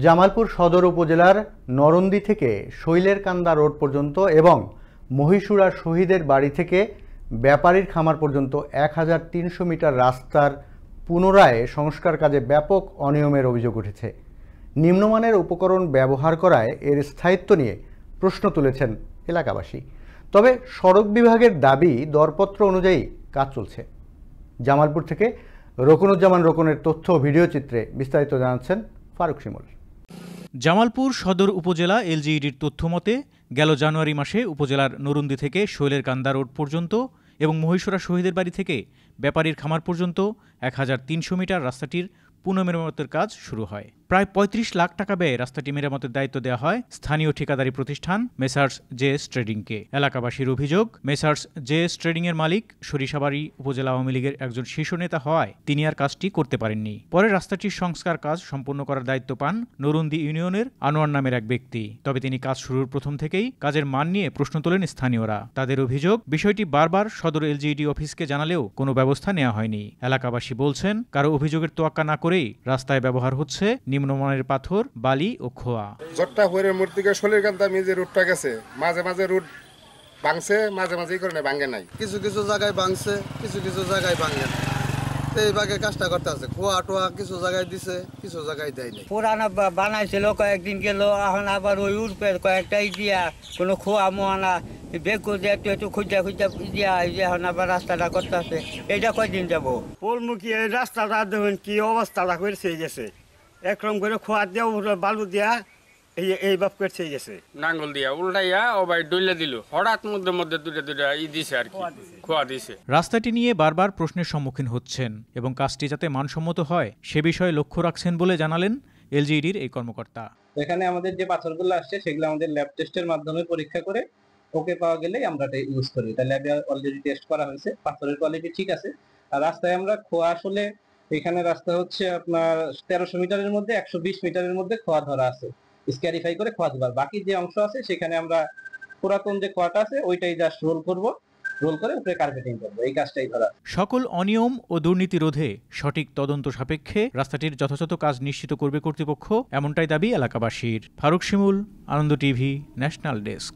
জামালপুর সদর উপজেলার নরন্দী থেকে শৈলের কান্দা রোড পর্যন্ত এবং মহীশুরা শহীদের বাড়ি থেকে ব্যাপারীর খামার পর্যন্ত ১৩০০ মিটার রাস্তার পুনরায় সংস্কার কাজে ব্যাপক অনিয়মের অভিযোগ উঠেছে। নিম্নমানের উপকরণ ব্যবহার করায় এর স্থায়িত্ব নিয়ে প্রশ্ন তুলেছেন এলাকাবাসী। তবে সড়ক বিভাগের দাবি দরপত্র অনুযায়ী কাজ চলছে। জামালপুর থেকে রকুনুজ্জামান রকুনের তথ্য ও ভিডিও চিত্রে বিস্তারিত জানাচ্ছেন ফারুক শিমুল। জামালপুর সদর উপজেলা এলজিইডির তথ্যমতে গেল জানুয়ারি মাসে উপজেলার নরুন্দি থেকে শৈলের কান্দা রোড পর্যন্ত এবং মহীশুরা শহীদের বাড়ি থেকে ব্যাপারীর খামার পর্যন্ত ১৩০০ মিটার রাস্তাটির পুনঃমেরামতের কাজ শুরু হয়। প্রায় ৩৫ লাখ টাকা ব্যয়ে রাস্তাটি মেরামতের দায়িত্ব দেওয়া হয় স্থানীয় ঠিকাদারি প্রতিষ্ঠান মেসার্স জেএস ট্রেডিংকে। এলাকাবাসীর অভিযোগ, মেসার্স জেএস ট্রেডিংয়ের মালিক সরিষাবাড়ী উপজেলা আওয়ামী লীগের একজন শীর্ষ নেতা হওয়ায় তিনি আর কাজটি করতে পারেননি। পরে রাস্তাটির সংস্কার কাজ সম্পন্ন করার দায়িত্ব পান নরুন্দি ইউনিয়নের আনোয়ার নামের এক ব্যক্তি। তবে তিনি কাজ শুরুর প্রথম থেকেই কাজের মান নিয়ে প্রশ্ন তোলেন স্থানীয়রা। তাদের অভিযোগ, বিষয়টি বারবার সদর এলজিইডি অফিসকে জানালেও কোনো ব্যবস্থা নেওয়া হয়নি। এলাকাবাসী বলছেন, কারো অভিযোগের তোয়াক্কা না করেই রাস্তায় ব্যবহার হচ্ছে নিম্নমানের পাথর, বালি ও খোয়া। জট্টা হইরের মোড় থেকে শৈলের কান্দা যে রুটটা গেছে, মাঝে মাঝে রুট ভাঙছে, মাঝে মাঝে এই কারণে ভাঙে নাই। কিছু কিছু জায়গায় ভাঙছে, কিছু কিছু জায়গায় ভাঙে না। এই ভাগে কাজটা করতে আছে। খোয়া টোয়া কিছু জায়গায় দিছে, কিছু জায়গায় দেয়নি। পুরানা বানাইছিল, কয়েকদিন গেল, এখন আবার ওই উর্পের কয়েকটাই দিয়া কোনো খোয়া মোয়ানা বেকু দিয়ে একটু খুঁজা খুঁজা দিয়া এখন আবার রাস্তাটা করতে আছে। এইটা কয়দিন যাবো? পোলমুখী এই রাস্তাটা দেখুন কি অবস্থাটা করেছে গেছে। একরকম করে খোয়া দিয়া বালু দিয়া এই বাপ করছে গেছে। নাঙ্গল দিয়া উল্টাইয়া ও ভাই ডইলে দিল, হঠাৎ মধ্যে মধ্যে দুটা ই দিছে আর কি, খোয়া দিছে। রাস্তাটি নিয়ে বারবার প্রশ্নের সম্মুখীন হচ্ছেন এবং কাজটি যাতে মানসম্মত হয় সে বিষয়ে লক্ষ্য রাখছেন বলে জানালেন এলজিইডির এই কর্মকর্তা। এখানে আমাদের যে পাথরগুলো আসছে সেগুলো আমাদের ল্যাব টেস্টের মাধ্যমে পরীক্ষা করে ওকে পাওয়া গেলেই আমরা এটা ইউজ করি। এটা ল্যাবে অলরেডি টেস্ট করা হয়েছে, পাথরের কোয়ালিটি ঠিক আছে। আর রাস্তায় আমরা খোয়া আসলে এখানে রাস্তা হচ্ছে আপনার ১৩০০ মিটারের মধ্যে ১২০ মিটারের মধ্যে খোয়া ধরা আছে, স্ক্যারিফাই করে খোয়া দিবার। বাকি যে অংশ আছে সেখানে আমরা পুরাতন যে খোয়াটা আছে ওইটাই জাস্ট রোল করব, রোল করে উপরে কার্পেটিং করব, এই কাজটাই ধরা। সকল অনিয়ম ও দুর্নীতি রোধে সঠিক তদন্ত সাপেক্ষে রাস্তাটির যথাযথ কাজ নিশ্চিত করবে কর্তৃপক্ষ, এমনটাই দাবি এলাকাবাসীর। ফারুক শিমুল, আনন্দ টিভি, ন্যাশনাল ডেস্ক।